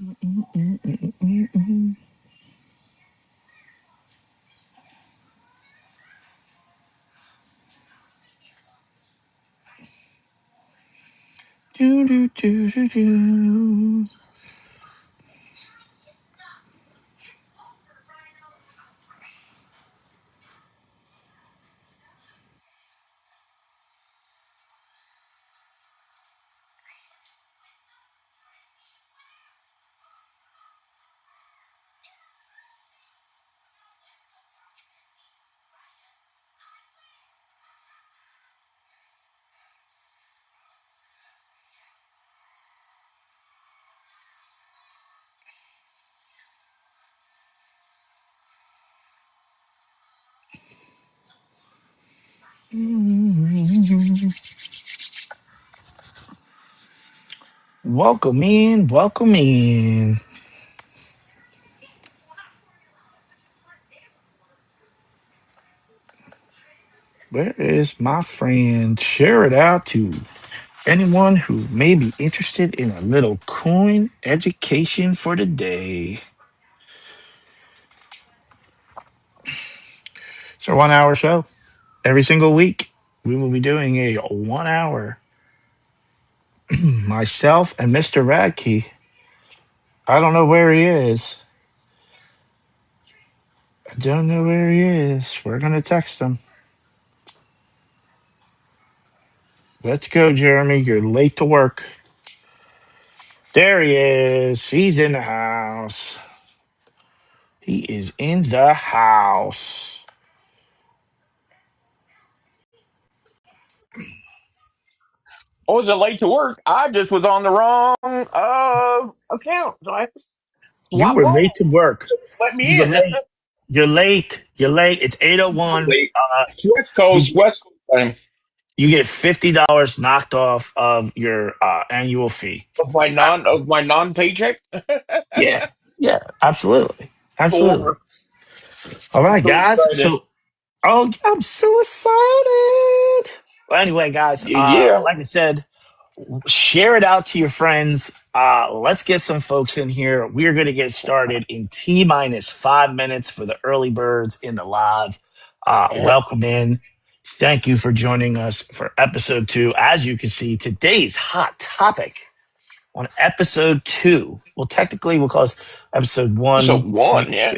Do, do, do, do, do. Welcome in, welcome in. Where is my friend? Share it out to anyone who may be interested in a little coin education for the day. It's our 1 hour show. Every single week, we will be doing a 1 hour. Myself and Mr. Radkey. I don't know where he is. I don't know where he is. We're going to text him. Let's go, Jeremy. You're late to work. There he is. He's in the house. He is in the house. I wasn't late to work. I just was on the wrong account. So I have to You swap were phone. late to work. Let me You were in. late. You're late. You're late. It's 8:01. Late. West Coast, You West Coast time you get $50 knocked off of your annual fee. of my non paycheck. Yeah. Yeah. Absolutely. Absolutely. Or All I'm right, so guys. excited. Oh, I'm so excited. Well, anyway, guys, Yeah. like I said, share it out to your friends. Let's get some folks in here. We are going to get started in T minus 5 minutes for the early birds in the live. Yeah. Welcome in. Thank you for joining us for episode 2. As you can see, today's hot topic on episode 2. Well, technically, we'll call this episode So 1. one, yeah.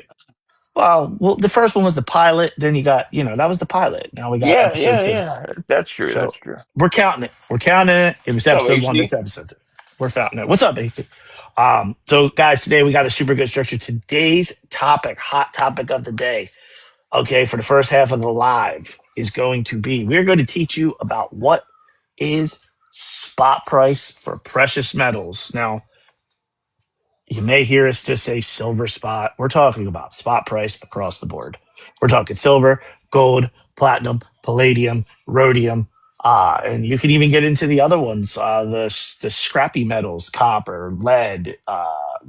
Well, the first one was the pilot. Then you got, that was the pilot. Now we got Yeah, episode yeah, 2. yeah. That's true. That's So true. we're counting it. We're counting it. It was What's up, episode 1. This HD? episode 2. We're counting it. What's up, AT? So guys, today we got a super good structure. Today's topic, hot topic of the day, okay, for the first half of the live is going to be, we're going to teach you about what is spot price for precious metals. Now, you may hear us just say silver spot. We're talking about spot price across the board. We're talking silver, gold, platinum, palladium, rhodium, and you can even get into the other ones, the scrappy metals, copper, lead,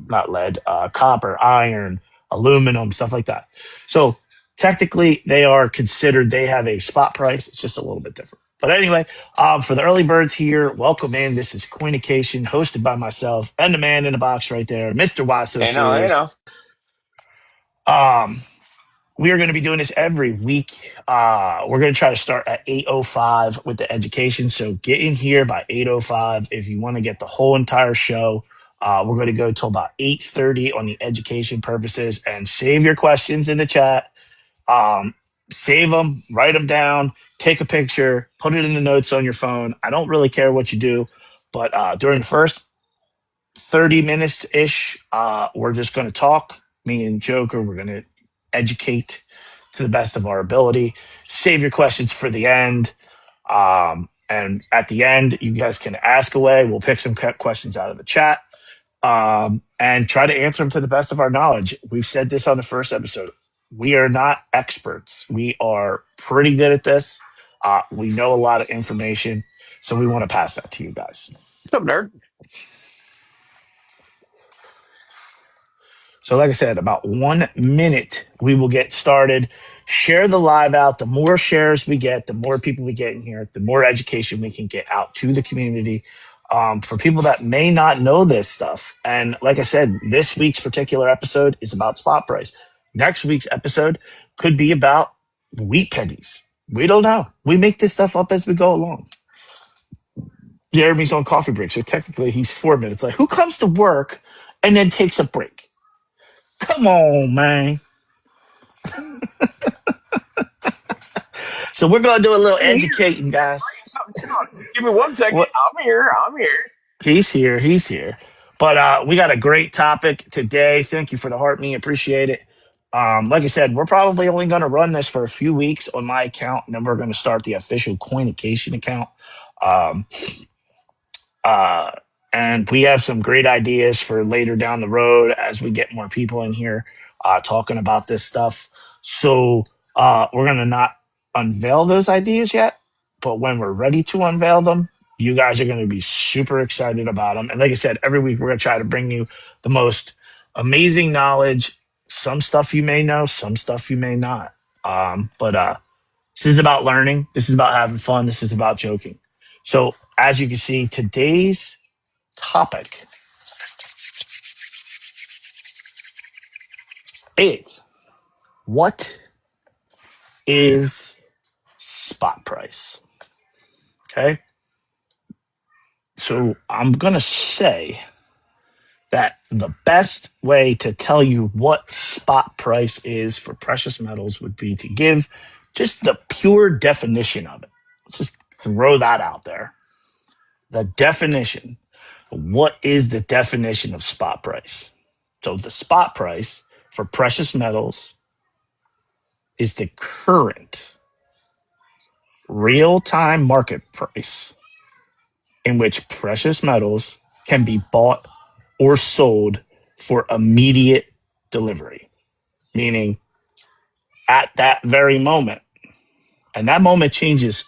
not lead, copper, iron, aluminum, stuff like that. So technically, they are considered. They have a spot price. It's just a little bit different. But anyway, for the early birds here, welcome in. This is Cation, hosted by myself and the man in the box right there, Mr. Why So I know, I Serious. know. Um, we are going to be doing this every week. We're going to try to start at 8:05 with the education. So get in here by 8:05 if you want to get the whole entire show. We're going to go till about 8:30 on the education purposes, and save your questions in the chat. Um, Save them, write them down, take a picture, put it in the notes on your phone. I don't really care what you do, but during the first 30 minutes ish, we're just going to talk. Me and Joker, we're going to educate to the best of our ability. Save your questions for the end. And at the end, you guys can ask away. We'll pick some questions out of the chat, and try to answer them to the best of our knowledge. We've said this on the first episode. We are not experts. We are pretty good at this. We know a lot of information, so we want to pass that to you guys. What's up, nerd? So, like I said, about 1 minute, we will get started. Share the live out. The more shares we get, the more people we get in here, the more education we can get out to the community. For people that may not know this stuff. And like I said, this week's particular episode is about spot price. Next week's episode could be about wheat pennies. We don't know. We make this stuff up as we go along. Jeremy's on coffee break, so technically he's 4 minutes. Like, who comes to work and then takes a break? Come on, man. So we're gonna do a little I'm here. educating, guys. Give me 1 second. What I'm here. I'm here. He's here. He's here. But we got a great topic today. Thank you for the heart me. Appreciate it. Like I said, we're probably only going to run this for a few weeks on my account, and then we're going to start the official Cation account. Um, uh, and we have some great ideas for later down the road as we get more people in here talking about this stuff. So we're going to not unveil those ideas yet, but when we're ready to unveil them, you guys are going to be super excited about them. And like I said, every week we're going to try to bring you the most amazing knowledge. Some stuff you may know, some stuff you may not. But this is about learning. This is about having fun. This is about joking. So as you can see, today's topic is what is spot price? Okay. So I'm going to say that the best way to tell you what spot price is for precious metals would be to give just the pure definition of it. Let's just throw that out there. The definition. What is the definition of spot price? So the spot price for precious metals is the current real-time market price in which precious metals can be bought or sold for immediate delivery, meaning at that very moment. And that moment changes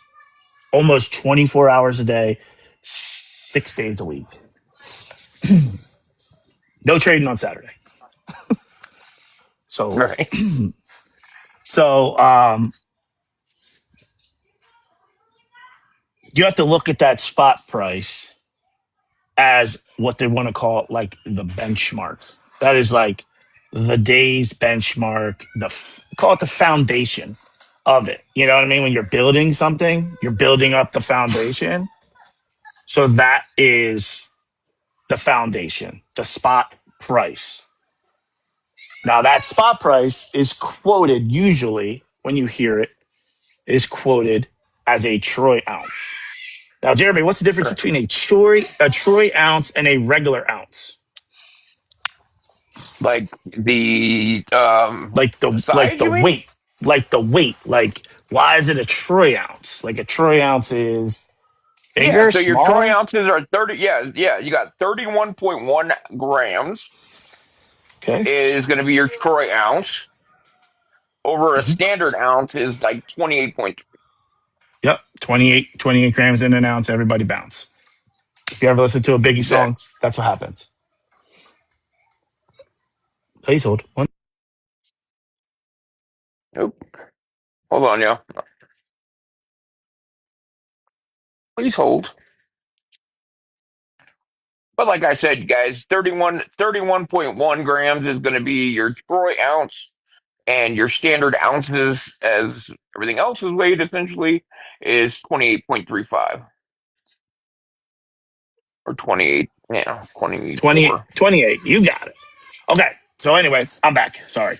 almost 24 hours a day, 6 days a week. No trading on Saturday. So, Right. so you have to look at that spot price as what they want to call like the benchmark. That is like the day's benchmark, call it the foundation of it. You know what I mean? When you're building something, you're building up the foundation. So that is the foundation, the spot price. Now that spot price is quoted usually when you hear it is quoted as a troy ounce. Now, Jeremy, what's the difference Right. between a troy ounce and a regular ounce? Like Like the like size, the you mean? weight, like why is it a troy ounce? Like a troy ounce is Yeah. bigger, So your troy smaller. ounces are 30. Yeah. Yeah. You got 31.1 grams Okay. is going to be your troy ounce. Over a Mhm. standard ounce is like 28.3. Yep, 28 grams in an ounce. Everybody bounce. If you ever listen to a Biggie song, Exactly. that's what happens. Please hold. Nope. Hold on, y'all. Please hold. But like I said, guys, 31.1 grams is going to be your troy ounce, and your standard ounces, as everything else is weighed essentially, is 28.35 or 28. Yeah, 28, 24. 28. You got it. Okay. So anyway, I'm back. Sorry.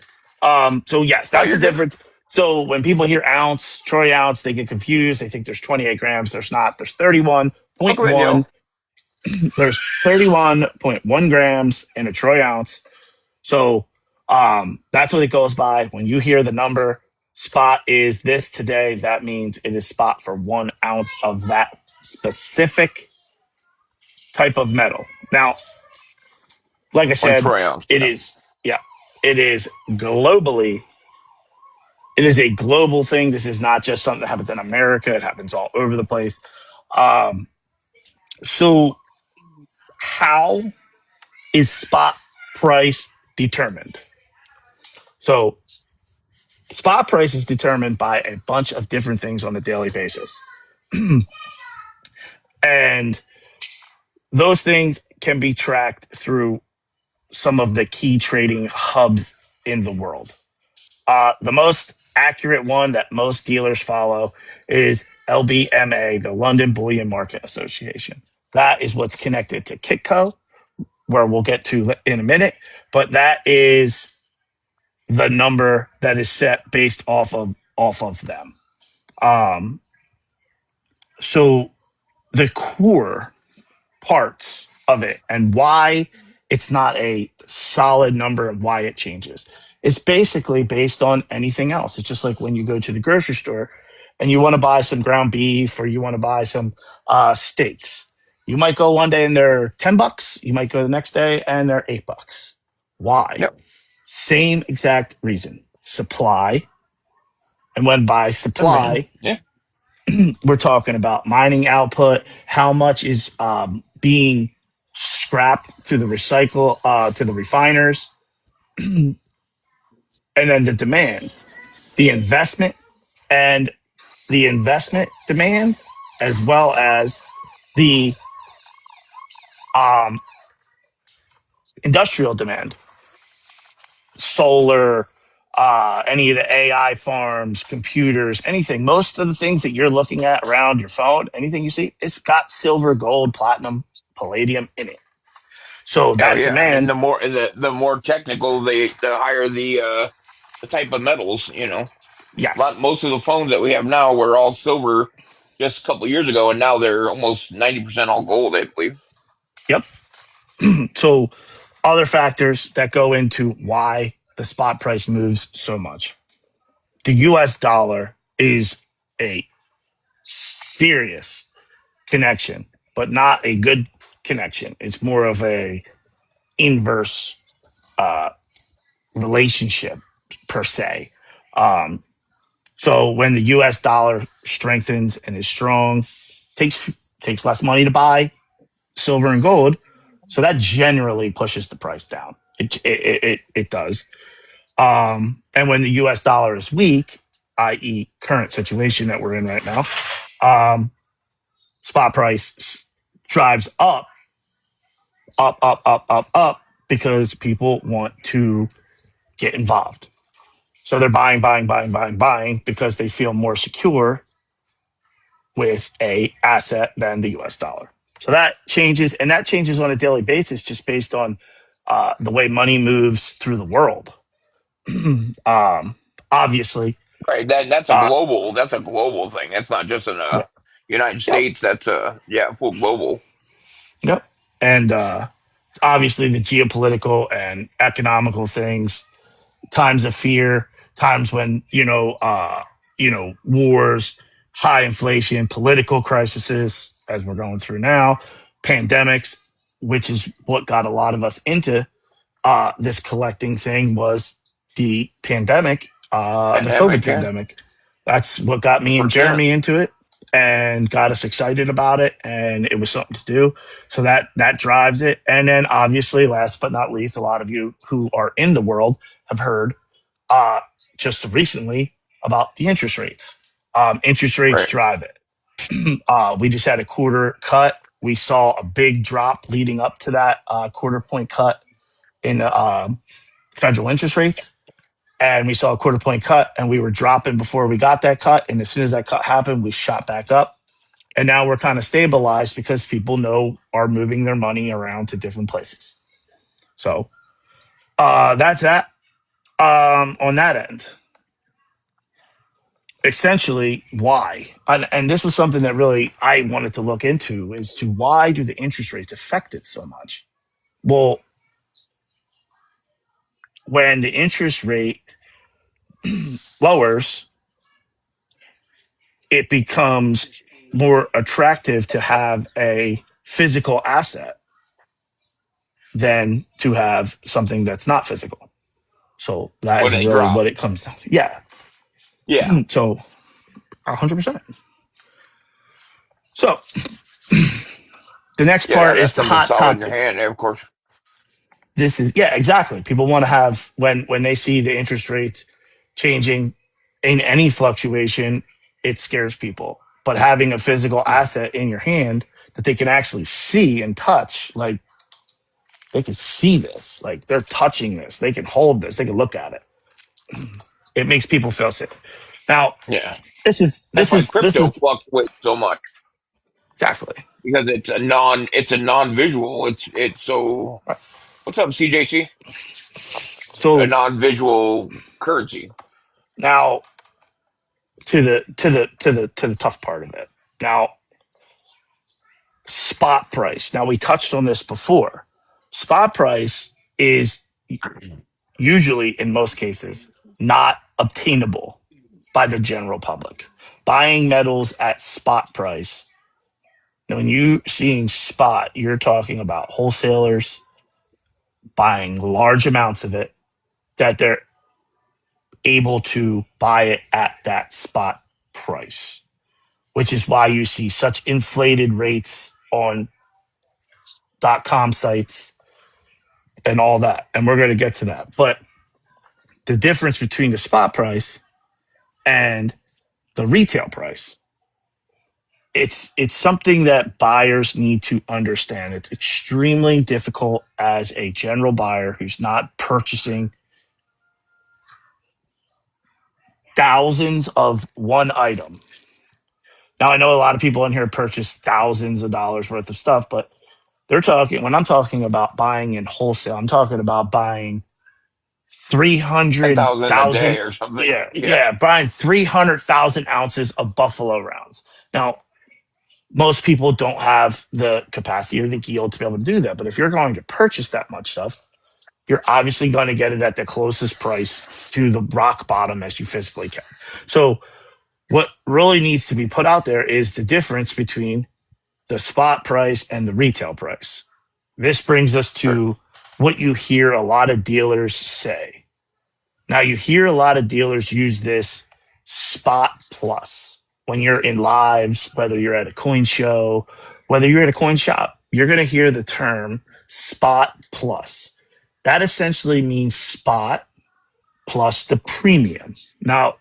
So yes, Oh, that's the you're good. difference. So when people hear ounce, troy ounce, they get confused. They think there's 28 grams. There's not. There's Welcome in, yo. 31.1. There's 31.1 grams in a troy ounce. So that's what it goes by. When you hear the number spot is this today, that means it is spot for 1 ounce of that specific type of metal. Now, like I One said, troy ounce, it yeah. is, yeah, it is globally. It is a global thing. This is not just something that happens in America. It happens all over the place. Um, so, how is spot price determined? So, spot price is determined by a bunch of different things on a daily basis. And those things can be tracked through some of the key trading hubs in the world. The most accurate one that most dealers follow is LBMA, the London Bullion Market Association. That is what's connected to Kitco, where we'll get to in a minute. But that is the number that is set based off of them. Um, so the core parts of it and why it's not a solid number and why it changes. It's basically based on anything else. It's just like when you go to the grocery store and you want to buy some ground beef or you want to buy some steaks. You might go one day and they're $10. You might go the next day and they're $8. Why? Yep. Same exact reason. Supply. And when by Demand. supply, Yeah. we're talking about mining output, how much is being scrapped to the to the refiners, and then the demand, the investment, and the investment demand, as well as the um, industrial demand, solar, any of the AI farms, computers, anything. Most of the things that you're looking at around your phone, anything you see, it's got silver, gold, platinum, palladium in it. So Oh that yeah, and demand, the more technical the higher the type of metals. yes, Most of the phones that we have now were all silver just a couple of years ago, and now they're almost 90% all gold, I believe. yep. So other factors that go into why the spot price moves so much. The US dollar is a serious connection, but not a good connection. It's more of a inverse uh, relationship per se. Um, so when the US dollar strengthens and is strong, takes less money to buy silver and gold. So that generally pushes the price down. It does. And when the U.S. dollar is weak, i.e., current situation that we're in right now, um, spot price drives up because people want to get involved. So they're buying because they feel more secure with a asset than the U.S. dollar. So that changes, and that changes on a daily basis, just based on the way money moves through the world. um, Obviously, Right. That's a uh, global thing. That's not just in yeah, the United yep, States. That's yeah, full global. yep, and obviously the geopolitical and economical things, times of fear, times when wars, high inflation, political crises, as we're going through now, pandemics, which is what got a lot of us into this collecting thing, was the pandemic, the COVID Pandemic, yeah, pandemic. That's what got me for and sure. Jeremy into it and got us excited about it. And it was something to do. So that drives it. And then obviously, last but not least, a lot of you who are in the world have heard uh, just recently about the interest rates. Interest rates Right. drive it. We just had a quarter cut. We saw a big drop leading up to that quarter point cut in the federal interest rates. And we saw a quarter point cut and we were dropping before we got that cut. And as soon as that cut happened, we shot back up. And now we're kind of stabilized because people know are moving their money around to different places. So that's that on that end. Essentially, why? And this was something that really I wanted to look into, as to why do the interest rates affect it so much? Well, when the interest rate lowers, it becomes more attractive to have a physical asset than to have something that's not physical. So that When is they really drop, what it comes down to. Yeah. yeah, So 100%. So the next yeah, part is that's the something hot solid in your topic. hand. Of course, This is, yeah, exactly. People want to have, when they see the interest rates changing in any fluctuation, it scares people. but having a physical asset in your hand that they can actually see and touch, like they can see this, like they're touching this, they can hold this, they can look at it. It makes people feel safe. Now, Yeah. this is That's this why is this crypto is fluctuates so much exactly. because it's a non-visual. It's so what's up, CJC? A So non-visual currency. now to the tough part of it. Now, spot price. Now we touched on this before. Spot price is usually, in most cases, not obtainable by the general public. Buying metals at spot price. Now, when you seeing spot, you're talking about wholesalers buying large amounts of it that they're able to buy it at that spot price, which is why you see such inflated rates on .com sites and all that. And we're going to get to that. But the difference between the spot price and the retail price, it's something that buyers need to understand. It's extremely difficult as a general buyer who's not purchasing thousands of one item. Now I know a lot of people in here purchase thousands of dollars worth of stuff, but they're talking when I'm talking about buying in wholesale, I'm talking about buying Ten 300,000. thousand a day or something. Yeah, Yeah. yeah, buying 300,000 ounces of buffalo rounds. Now, most people don't have the capacity or the yield to be able to do that. But if you're going to purchase that much stuff, you're obviously going to get it at the closest price to the rock bottom as you physically can. So, what really needs to be put out there is the difference between the spot price and the retail price. This brings us Sure. to what you hear a lot of dealers say. Now, you hear a lot of dealers use this spot plus when you're in lives, whether you're at a coin show, whether you're at a coin shop, you're going to hear the term spot plus. That essentially means spot plus the premium. Now,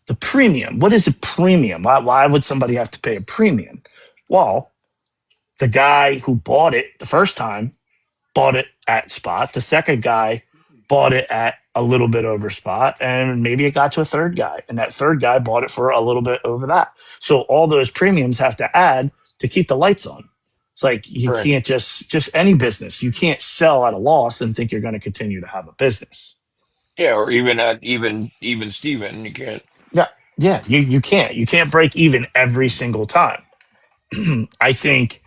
the premium, what is a premium? Why would somebody have to pay a premium? Well, the guy who bought it the first time bought it at spot. The second guy bought it at a little bit over spot, and maybe it got to a third guy, and that third guy bought it for a little bit over that. So all those premiums have to add to keep the lights on. It's like you Right. can't just any business. You can't sell at a loss and think you're going to continue to have a business. Yeah, or even at even Steven, you can't. Yeah, yeah, you can't break even every single time. I think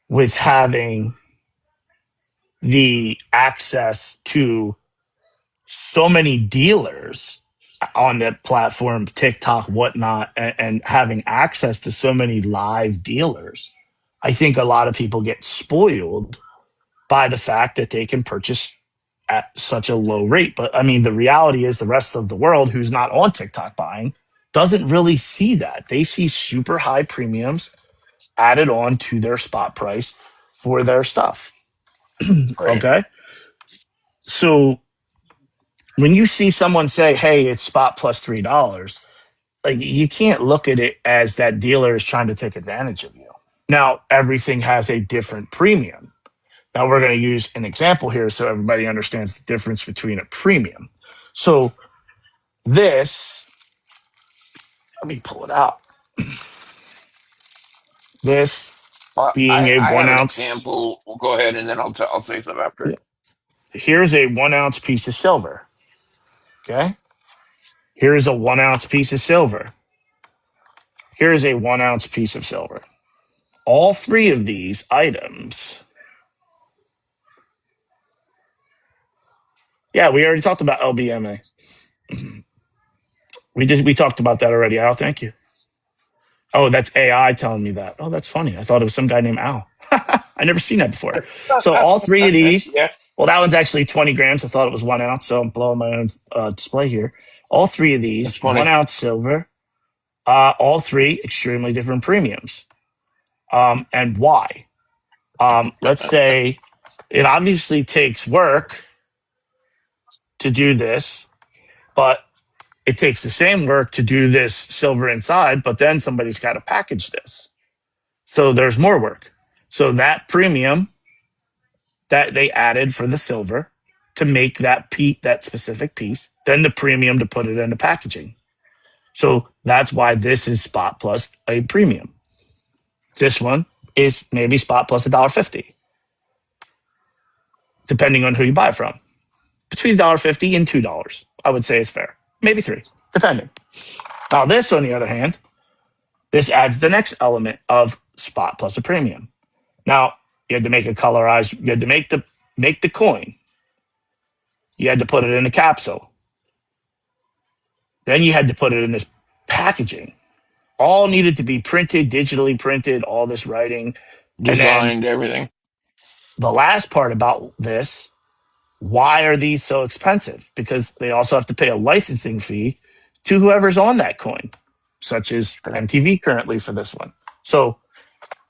with having the access to so many dealers on the platform, TikTok, whatnot, and having access to so many live dealers, I think a lot of people get spoiled by the fact that they can purchase at such a low rate. But I mean, the reality is the rest of the world who's not on TikTok buying doesn't really see that. They see super high premiums added on to their spot price for their stuff. Right. Okay. So when you see someone say, "Hey, it's spot plus $3," like you can't look at it as that dealer is trying to take advantage of you. Now, everything has a different premium. Now, we're going to use an example here so everybody understands the difference between a premium. So, this, let me pull it out. This being a I one have an ounce, example. We'll go ahead and then I'll say something after. here's a 1 ounce piece of silver. Okay. Here is a 1 ounce piece of silver. Here is a 1 ounce piece of silver. All three of these items. Yeah, we already talked about LBMA. We talked about that already. Al, thank you. Oh, that's AI telling me that. Oh, that's funny. I thought it was some guy named Al. I never seen that before. So all three of these. Yeah, Well, that one's actually 20 grams. I thought it was 1 ounce, so I'm blowing my own display here. All three of that's these, one funny. ounce silver. All three extremely different premiums. And why? Let's say it obviously takes work to do this, but It takes the same work to do this silver inside, but then somebody's got to package this. So there's more work. So that premium that they added for the silver to make that specific piece, then the premium to put it into packaging. So that's why this is spot plus a premium. This one is maybe spot plus $1.50, depending on who you buy from. Between $1.50 and $2, I would say is fair. Maybe $3, depending. Now, this, on the other hand, this adds the next element of spot plus a premium. Now, you had to make a colorized, you had to make the coin. You had to put it in a capsule. Then you had to put it in this packaging. All needed to be printed, digitally printed, all this writing. And then Designed everything. the last part about this, why are these so expensive? Because they also have to pay a licensing fee to whoever's on that coin, such as Correct. MTV currently for this one. So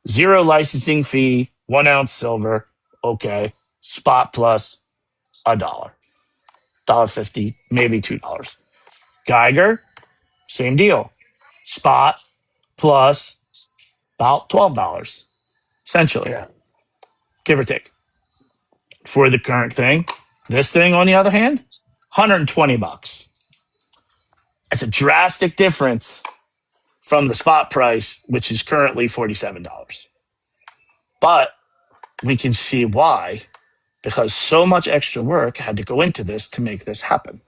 zero licensing fee, 1 ounce silver. Okay. Spot plus $1, $1.50, maybe $2. Geiger, same deal. Spot plus about $12, essentially, Yeah. give or take. For the current thing, this thing, on the other hand, $120. That's a drastic difference from the spot price, which is currently $47. But we can see why, because so much extra work had to go into this to make this happen.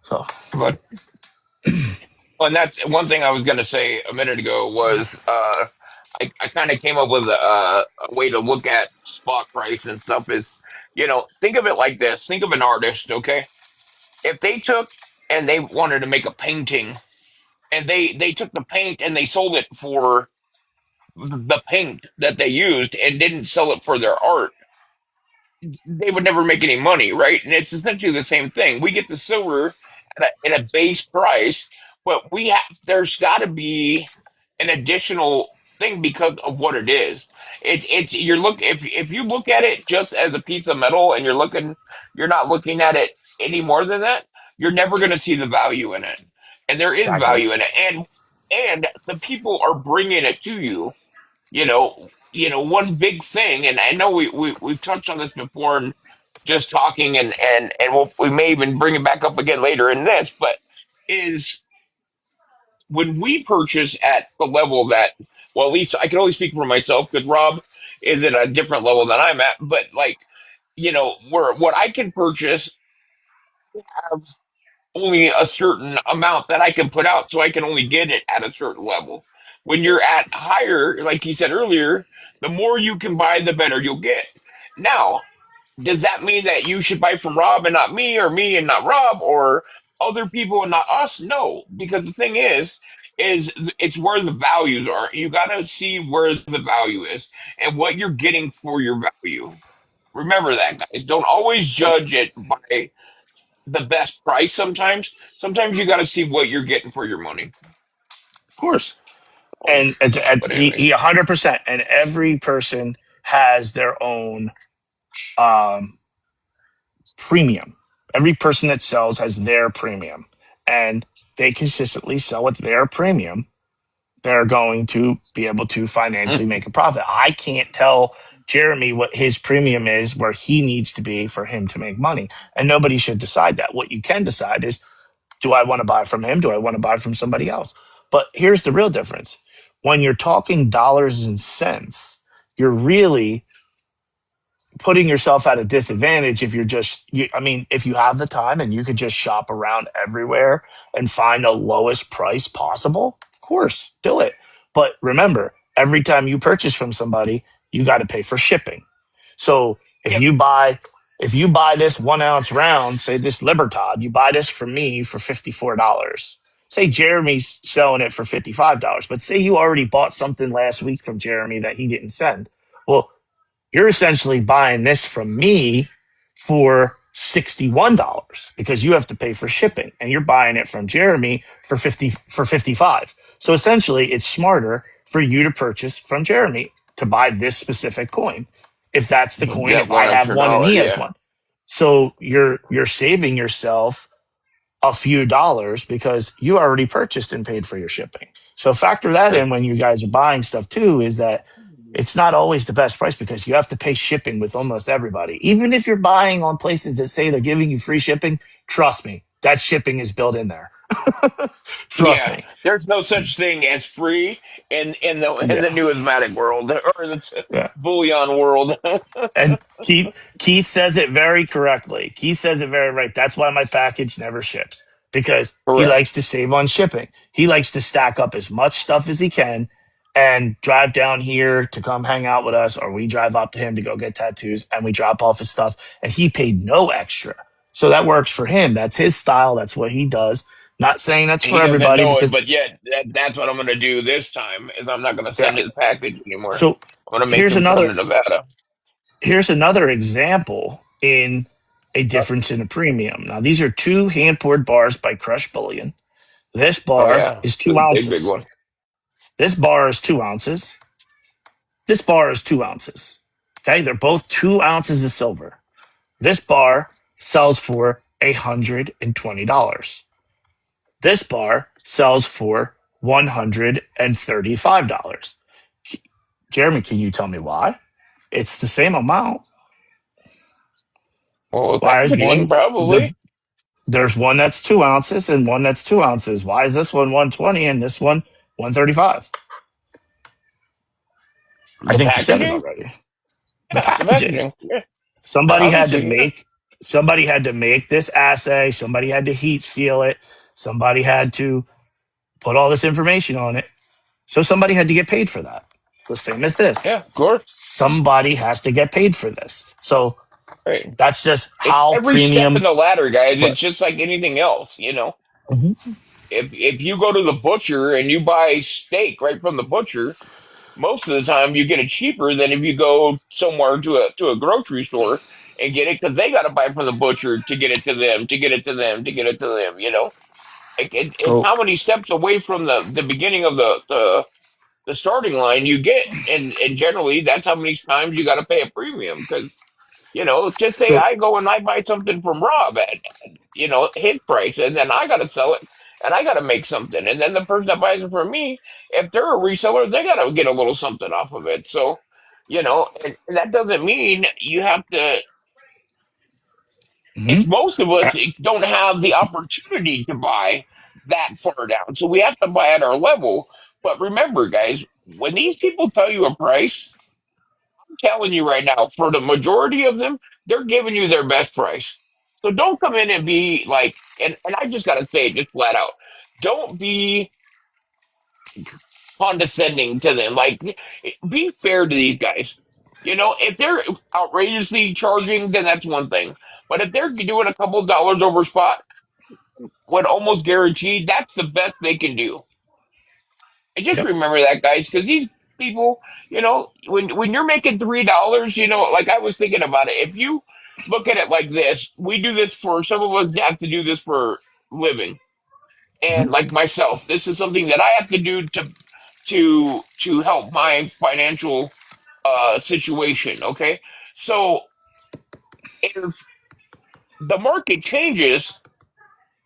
So, But and that's one thing I was going to say a minute ago was I kind of came up with a way to look at spot price and stuff is, think of it like this. Think of an artist, okay? If they took and they wanted to make a painting and they took the paint and they sold it for the paint that they used and didn't sell it for their art, they would never make any money, right? And it's essentially the same thing. We get the silver at a base price, but there's got to be an additional thing because of what it is. It's if you look at it just as a piece of metal and you're not looking at it any more than that, you're never going to see the value in it. And there is exactly. value in it, and the people are bringing it to you. One big thing, and I know we've touched on this before and just talking, we may even bring it back up again later in this, but is when we purchase at the level that, well, at least I can only speak for myself because Rob is at a different level than I'm at, but like, where what I can purchase have only a certain amount that I can put out, so I can only get it at a certain level. When you're at higher, like you said earlier, the more you can buy, the better you'll get. Now, does that mean that you should buy from Rob and not me, or me and not Rob, or other people and not us? No, because the thing is it's where the values are. You got to see where the value is and what you're getting for your value. Remember that, guys. Don't always judge it by the best price. Sometimes you got to see what you're getting for your money. Of course. Um, And it's but he anyways, 100%. And every person has their own um, premium. Every person that sells has their premium, and they consistently sell at their premium. They're going to be able to financially make a profit. I can't tell Jeremy what his premium is, where he needs to be for him to make money. And nobody should decide that. What you can decide is, do I want to buy from him? Do I want to buy from somebody else? But here's the real difference. When you're talking dollars and cents, you're really putting yourself at a disadvantage if I mean, if you have the time and you could just shop around everywhere and find the lowest price possible, of course, do it. But remember, every time you purchase from somebody, you got to pay for shipping. So yep, if you buy this 1 ounce round, say this Libertad, you buy this from me for $54. Say Jeremy's selling it for $55, but say you already bought something last week from Jeremy that he didn't send. Well, you're essentially buying this from me for $61 because you have to pay for shipping, and you're buying it from Jeremy for 55. So essentially it's smarter for you to purchase from Jeremy to buy this specific coin. If that's the coin, that if I one have extra one and dollar, he has yeah. one. So you're saving yourself a few dollars because you already purchased and paid for your shipping. So factor that Sure. in when you guys are buying stuff too, is that it's not always the best price because you have to pay shipping with almost everybody. Even if you're buying on places that say they're giving you free shipping, trust me, that shipping is built in there. Trust Yeah, me. there's no such thing as free in Yeah. the numismatic world or the Yeah. bullion world. And Keith says it very correctly. Keith says it very right. That's why my package never ships because he Correct. likes to save on shipping. He likes to stack up as much stuff as he can and drive down here to come hang out with us, or we drive up to him to go get tattoos and we drop off his stuff. And he paid no extra. So that works for him. That's his style. That's what he does. Not saying that's He for doesn't everybody know it, because but yet that's what I'm going to do this time. Is I'm not going to yeah. send his package anymore. So I'm going to make here's him come another to Nevada. here's another example in a difference in a premium. Now, these are two hand poured bars by Crush Bullion. This Oh bar yeah, is the 2 ounces. big one. This bar is 2 ounces. This bar is 2 ounces. Okay, they're both 2 ounces of silver. This bar sells for $120. This bar sells for $135. Jeremy, can you tell me why? It's the same amount. Well, the Why is packaging one the probably there's one that's 2 ounces and one that's 2 ounces. Why is this one 120 and this one 135? I the think you said it packaging. already. The Yeah, the packaging. packaging. Yeah, Somebody had to obviously. Yeah, make somebody had to make this assay, somebody had to heat seal it, somebody had to put all this information on it. So somebody had to get paid for that. The same as this. yeah, of course. Somebody has to get paid for this. So Right. that's just It's how every step in premium the ladder, guys. It's just works. like anything else, you know. Mhm. If you go to the butcher and you buy steak right from the butcher, most of the time you get it cheaper than if you go somewhere to a grocery store and get it because they got to buy from the butcher to get it to them, to get it to them, to get it to them. You know, it's So how many steps away from the beginning of the starting line you get, and generally that's how many times you got to pay a premium because just say so I go and I buy something from Rob at his price, and then I got to sell it, and I got to make something, and then the person that buys it from me, if they're a reseller, they got to get a little something off of it. So, and that doesn't mean you have to. It's mhm. most of us don't have the opportunity to buy that far down, so we have to buy at our level. But remember, guys, when these people tell you a price, telling you right now, for the majority of them, they're giving you their best price. So don't come in and be like, and I just got to say it just flat out, don't be condescending to them. Like, be fair to these guys. If they're outrageously charging, then that's one thing. But if they're doing a couple dollars over spot, what almost guaranteed, that's the best they can do. And just Yep. remember that, guys, because these people, when you're making $3, like I was thinking about it. If you look at it like this, we do this for some of us have to do this for living, Mhm. and like myself, this is something that I have to do to help my financial situation. Okay, so if the market changes,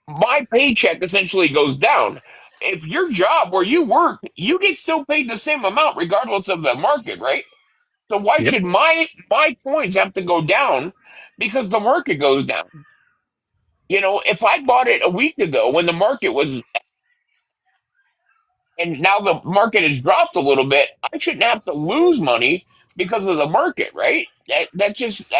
my paycheck essentially goes down. If your job where you work, you get still paid the same amount regardless of the market, right? So why Yep. should my coins have to go down because the market goes down? If I bought it a week ago when the market was and now the market has dropped a little bit, I shouldn't have to lose money because of the market, right? That's just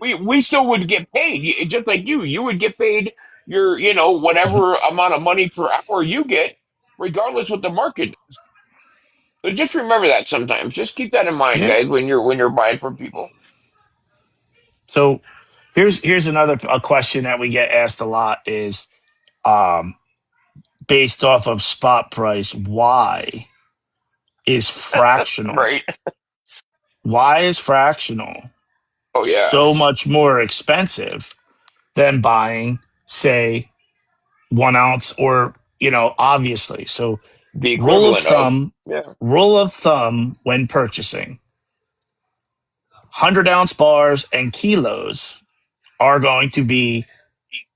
we still would get paid. Just like you would get paid your Mhm. whatever amount of money per hour you get, regardless what the market does. So just remember that sometimes. Just keep that in mind, Yeah. guys, when you're buying from people. So here's another a question that we get asked a lot is um based off of spot price, is fractional? Right? Why is fractional Oh yeah, so much more expensive than buying, say, 1 ounce or, obviously. So the rule of equivalent of thumb, yeah. rule of thumb when purchasing 100-ounce bars and kilos are going to be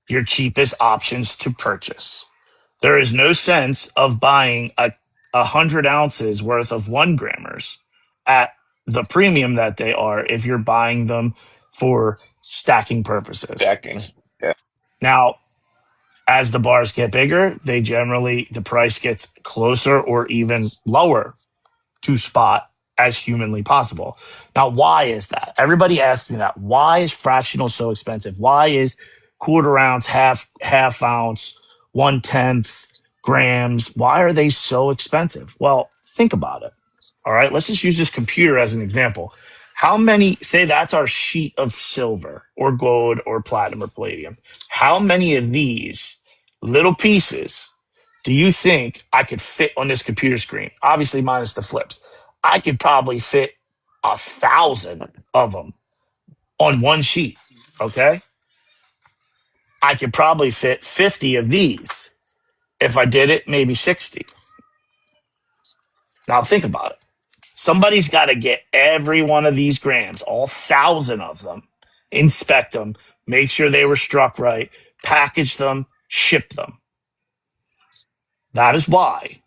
your cheapest options to purchase. There is no sense of buying a 100 ounces worth of 1 grammers at the premium that they are if you're buying them for stacking purposes. Stacking. Yeah. Now, as the bars get bigger, the price gets closer or even lower to spot as humanly possible. Now, why is that? Everybody asks me that. Why is fractional so expensive? Why is quarter ounce, half ounce, 1/10 grams? Why are they so expensive? Well, think about it. All right, let's just use this computer as an example. How many, say that's our sheet of silver or gold or platinum or palladium. How many of these little pieces do you think I could fit on this computer screen? Obviously, minus the flips. I could probably fit 1,000 of them on one sheet. Okay. I could probably fit 50 of these. If I did it, maybe 60. Now think about it. Somebody's got to get every one of these grams, all 1,000 of them, inspect them, make sure they were struck right, package them, ship them. That is why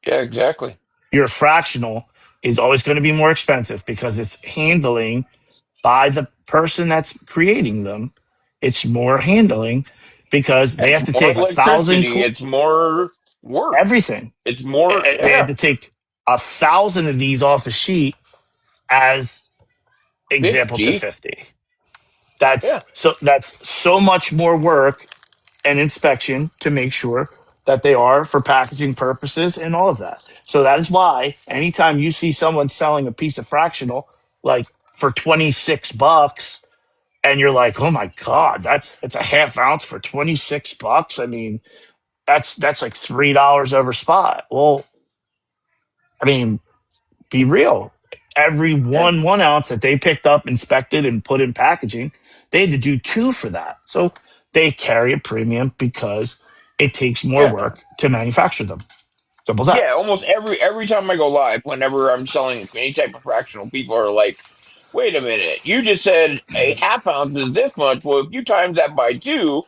Yeah, exactly. your fractional is always going to be more expensive because it's handling by the person that's creating them. It's more handling because they It's have to more take electricity. It's more work. everything. It's more, They have yeah, to take 1,000 of these off the sheet as example to 50. 50. Yeah, That's so much more work and inspection to make sure that they are for packaging purposes and all of that. So that is why anytime you see someone selling a piece of fractional like for 26 bucks and you're like, "Oh my god, that's it's a half ounce for 26 bucks." I mean, that's like $3 over spot. Well, I mean, be real. Every yeah, 1 ounce that they picked up, inspected, and put in packaging, they had to do two for that. So they carry a premium because it takes more yeah. work to manufacture them. Simple as that. Yeah, almost every time I go live, whenever I'm selling any type of fractional, people are like, "Wait a minute, you just said a half ounce is this much. Well, if you times that by two,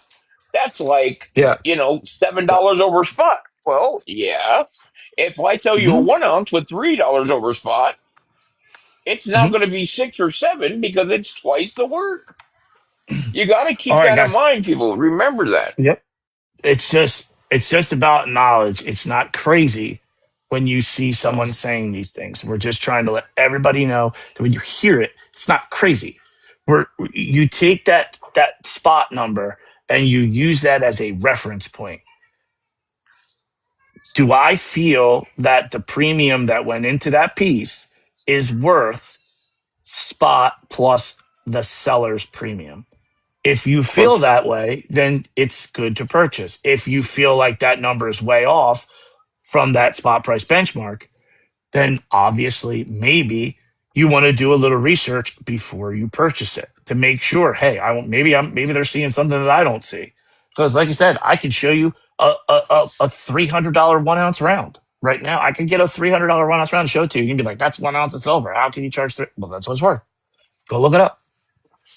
that's like Yeah. $7 Yeah. over spot." Well, yeah. If I tell you a hmm 1 ounce with $3 over spot, it's now hmm going to be 6 or 7 because it's twice the work. You got to All keep right, that in guys. mind, people. Remember that. Yep. It's just about knowledge. It's not crazy when you see No. someone saying these things. We're just trying to let everybody know that when you hear it, it's not crazy. You take that spot number and you use that as a reference point. Do I feel that the premium that went into that piece is worth spot plus the seller's premium? If you Of feel course. that way, then it's good to purchase. If you feel like that number is way off from that spot price benchmark, then obviously maybe you want to do a little research before you purchase it to make sure, hey, maybe they're seeing something that I don't see. Because like I said, I can show you a $300 1 ounce round right now. I could get a $300 1 ounce round and show it to you. You can be like, that's 1 ounce of silver. How can you charge three? Well, that's what it's worth. Go look it up.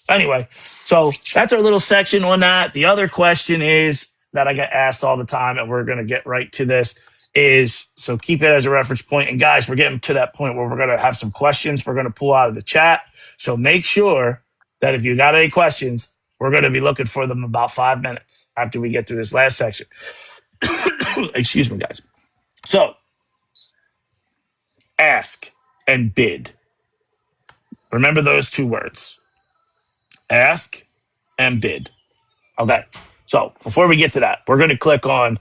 Anyway, so that's our little section on that. The other question is that I get asked all the time, and we're going to get right to this. Is so keep it as a reference point. And guys, we're getting to that point where we're going to have some questions we're going to pull out of the chat. So make sure that if you got any questions, we're going to be looking for them in about 5 minutes after we get through this last section. Excuse me, guys. So ask and bid. Remember those two words: ask and bid. Okay. So before we get to that, we're going to click on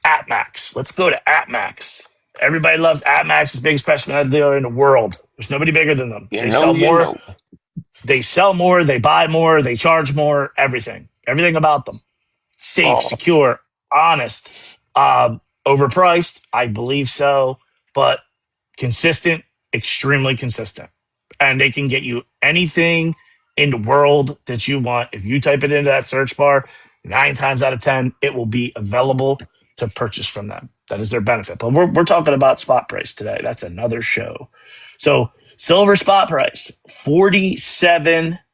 AppMax. Let's go to AppMax. Everybody loves AppMax. It's the biggest investment dealer in the world. There's nobody bigger than them. You They know, sell you more. know. They sell more. They buy more. They charge more. Everything. Everything about them. Safe, Oh, secure, honest. Overpriced. I believe so. But consistent, extremely consistent. And they can get you anything in the world that you want. If you type it into that search bar, 9 times out of 10, it will be available to purchase from them. That is their benefit. But we're talking about spot price today. That's another show. So silver spot price, 47.45.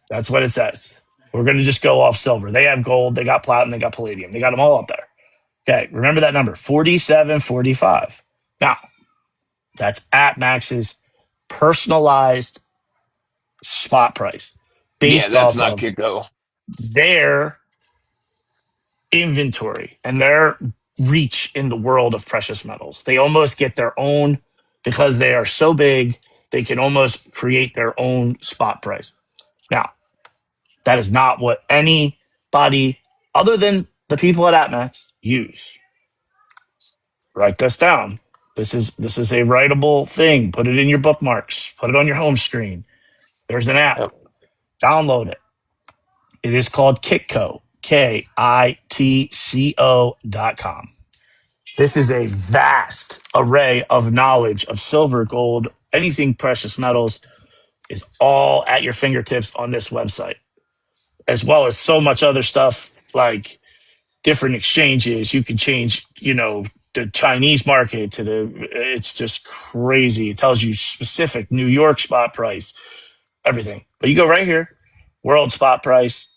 That's what it says. We're going to just go off silver. They have gold, they got platinum, they got palladium. They got them all up there. Okay, remember that number, 47.45. Now, that's at Max's personalized spot price Yeah, based that's off not of Kitco. their inventory and their reach in the world of precious metals. They almost get their own, because they are so big, they can almost create their own spot price. Now, that is not what anybody other than the people at AtMax use. Write this down. This is a writable thing. Put it in your bookmarks. Put it on your home screen. There's an app. Yep. Download it. It is called Kitco. KITCO.com. This is a vast array of knowledge of silver, gold, anything precious metals is all at your fingertips on this website, as well as so much other stuff like different exchanges. You can change, the Chinese market to it's just crazy. It tells you specific New York spot price, everything. But you go right here, world spot price.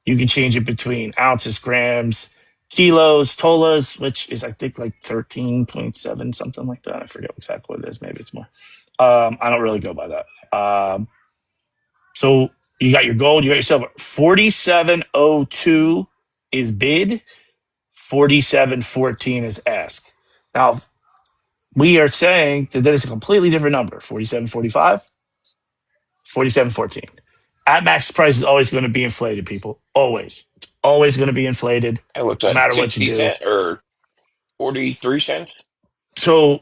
You can change it between ounces, grams, kilos, tolas, which is, I think, like 13.7, something like that. I forget exactly what it is. Maybe it's more. I don't really go by that. So you got your gold, you got your silver. 4702 is bid, 4714 is ask. Now, we are saying that is a completely different number, 4745, 4714. At max price is always going to be inflated, people. Always. It's always going to be inflated, And what's no that? matter what you 60 do. cent or 43 cents? So,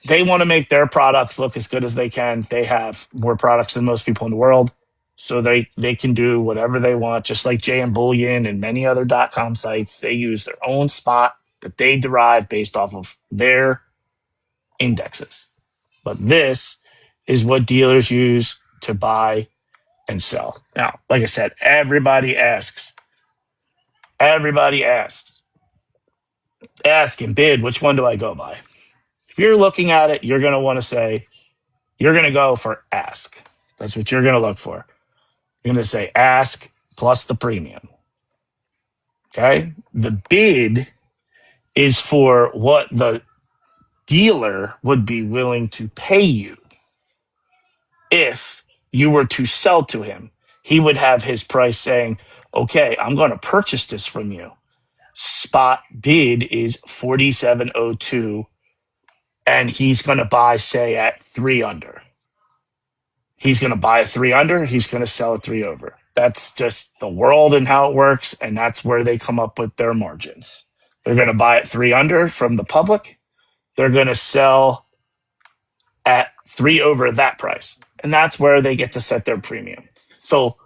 they want to make their products look as good as they can. They have more products than most people in the world. So they can do whatever they want, just like JM Bullion and many other .com sites. They use their own spot that they derive based off of their indexes. But this is what dealers use to buy and sell. Now, like I said, everybody asks, ask and bid, which one do I go by? If you're looking at it, you're going to want to say, you're going to go for ask. That's what you're going to look for. You're going to say ask plus the premium. Okay. The bid is for what the dealer would be willing to pay you if you were to sell to him. He would have his price saying, okay, I'm going to purchase this from you. Spot bid is 4702, and he's going to buy, say, at 3 under. He's going to buy a 3 under, he's going to sell a 3 over. That's just the world and how it works, and that's where they come up with their margins. They're going to buy at 3 under from the public. They're going to sell at 3 over that price. And that's where they get to set their premium. So,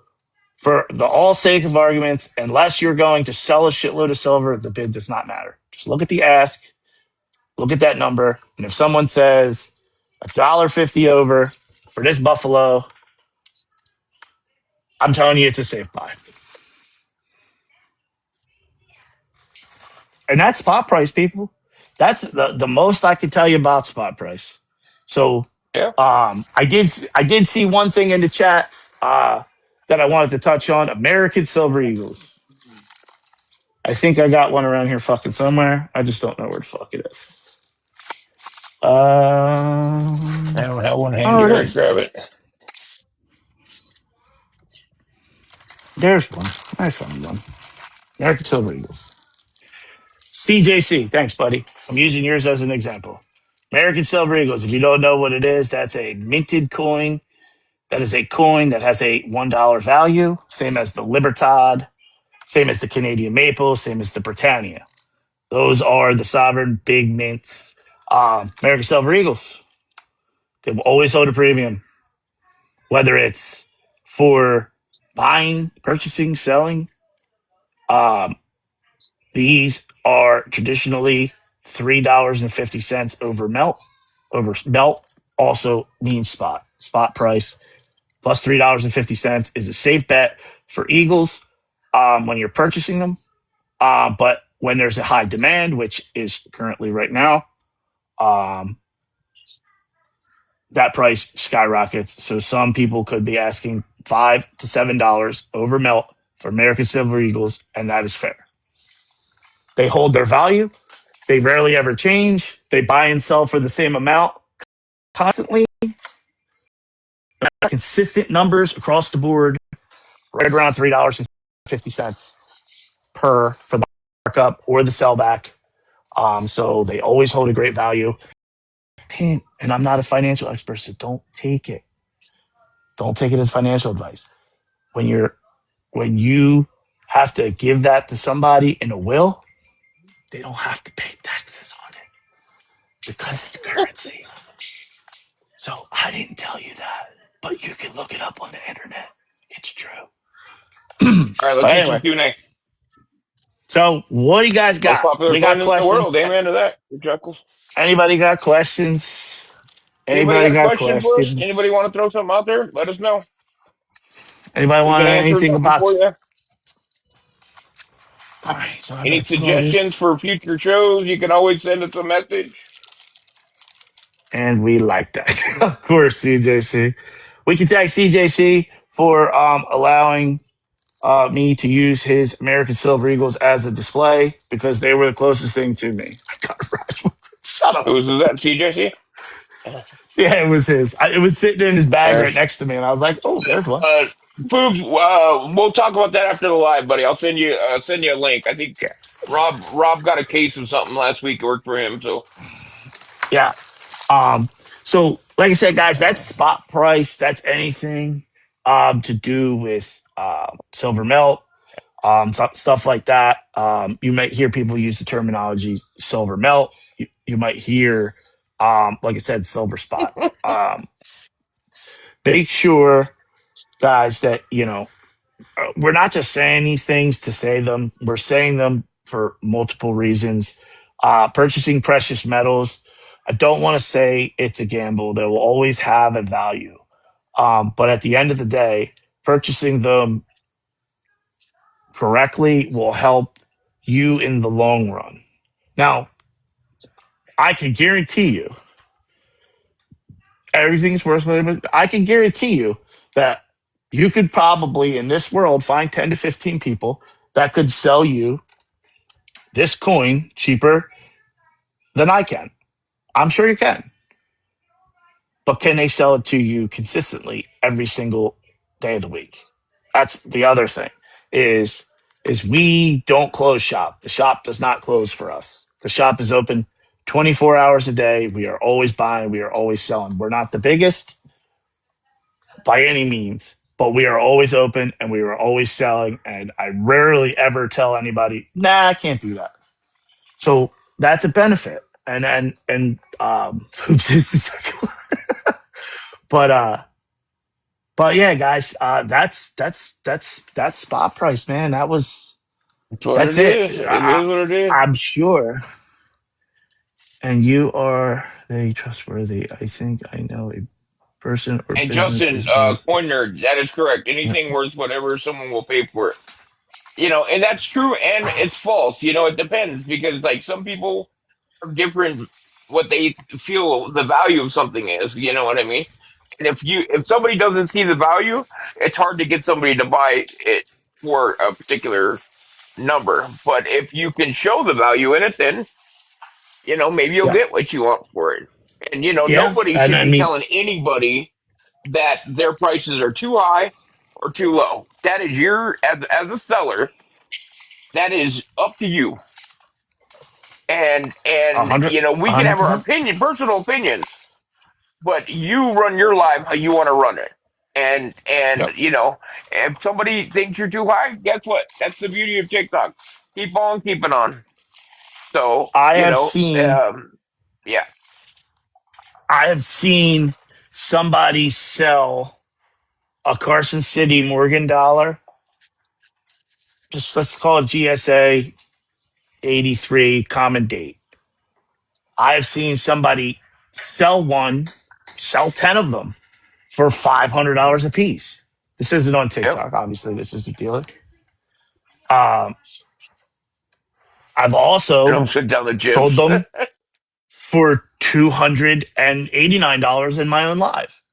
for the all sake of arguments, unless you're going to sell a shitload of silver, the bid does not matter. Just look at the ask, look at that number, and if someone says $1.50 over for this Buffalo, I'm telling you it's a safe buy. And that's spot price, people. That's the most I can tell you about spot price. So, Yeah. I did see one thing in the chat that I wanted to touch on. American Silver Eagles. I think I got one around here fucking somewhere. I just don't know where the fuck it is. I don't have one handy Oh, it here. is. Grab it. There's one. I found one. American Silver Eagles. CJC. Thanks, buddy. I'm using yours as an example. American Silver Eagles. If you don't know what it is, that's a minted coin. That is a coin that has a $1 value, same as the Libertad, same as the Canadian Maple, same as the Britannia. Those are the sovereign big mints. American Silver Eagles. They will always hold a premium, whether it's for buying, purchasing, selling. Um, these are traditionally $3.50 over melt. Over melt also means spot. Spot price plus $3.50 is a safe bet for Eagles when you're purchasing them. But when there's a high demand, which is currently right now, um, that price skyrockets. So some people could be asking $5 to $7 over melt for American Silver Eagles, and that is fair. They hold their value. They rarely ever change. They buy and sell for the same amount constantly. Consistent numbers across the board, right around $3.50 per for the markup or the sellback. So they always hold a great value. And I'm not a financial expert, so don't take it. Don't take it as financial advice. When you have to give that to somebody in a will, they don't have to pay taxes on it because it's currency. So I didn't tell you that, but you can look it up on the internet. It's true. All right, let's But do some anyway, Q&A. So what do you guys Most got? popular We coin got in the questions. world. Amen to that. Chuckles. Anybody got questions? Anybody Anybody got a got question for us? Anybody questions? want to throw something out there? Let us know. Anybody We want can answer anything something about? for you. All right, so I Any gotta put all suggestions this, for future shows? You can always send us a message. and we like that, of course. CJC, we can thank CJC for allowing me to use his American Silver Eagles as a display because they were the closest thing to me. I got a rash. Shut up. Who's that? CJC? Yeah, it was his. It was sitting in his bag Uh, right next to me, and I was like, "Oh, there's one." uh, Boog, we'll talk about that after the live, buddy. I'll send you a link. I think Yeah, Rob got a case of something last week. It worked for him. So yeah. So like I said, guys, that's spot price. That's anything to do with silver melt, stuff like that. You might hear people use the terminology silver melt. You might hear, like I said, silver spot. Make sure, guys, that we're not just saying these things to say them. We're saying them for multiple reasons. Purchasing precious metals, I don't want to say it's a gamble. They will always have a value. But at the end of the day, purchasing them correctly will help you in the long run. Now, I can guarantee you everything's worth what I can guarantee you that you could probably in this world find 10 to 15 people that could sell you this coin cheaper than I can. I'm sure you can. But can they sell it to you consistently every single day of the week? That's the other thing is is we don't close shop. The shop does not close for us. The shop is open 24 hours a day. We are always buying, we are always selling. We're not the biggest by any means, but we are always open and we are always selling, and I rarely ever tell anybody, "Nah, I can't do that." So that's a benefit. Oops, is the second one. But but yeah, guys, that's spot price, man. that's what That's it it. is. It is what it is. I'm sure. And you are they trustworthy? I think I know a person or And business Justin, is worth coin it. nerd, that is correct. Yeah. Anything worth whatever someone will pay for it. And that's true and it's false. It depends because like some people are different what they feel the value of something is. You know what I mean? And if somebody doesn't see the value, it's hard to get somebody to buy it for a particular number. But if you can show the value in it, then maybe you'll Yeah. get what you want for it. And Yeah. nobody And should I be mean, telling anybody that their prices are too high or too low. That is as a seller, that is up to you. a And hundred we a can hundred have our percent. personal opinions, but you run your life how you want to run it. And Yep. if somebody thinks you're too high, guess what? That's the beauty of TikTok. Keep on keeping on. So, I have seen yeah. I have seen somebody sell a Carson City Morgan dollar. Just let's call it GSA 83 common date. I've seen somebody sell 10 of them for $500 a piece. This isn't on Yep. TikTok. Obviously, this is a dealer. Um, I've also Don't sit down the gym. sold them for $289 in my own live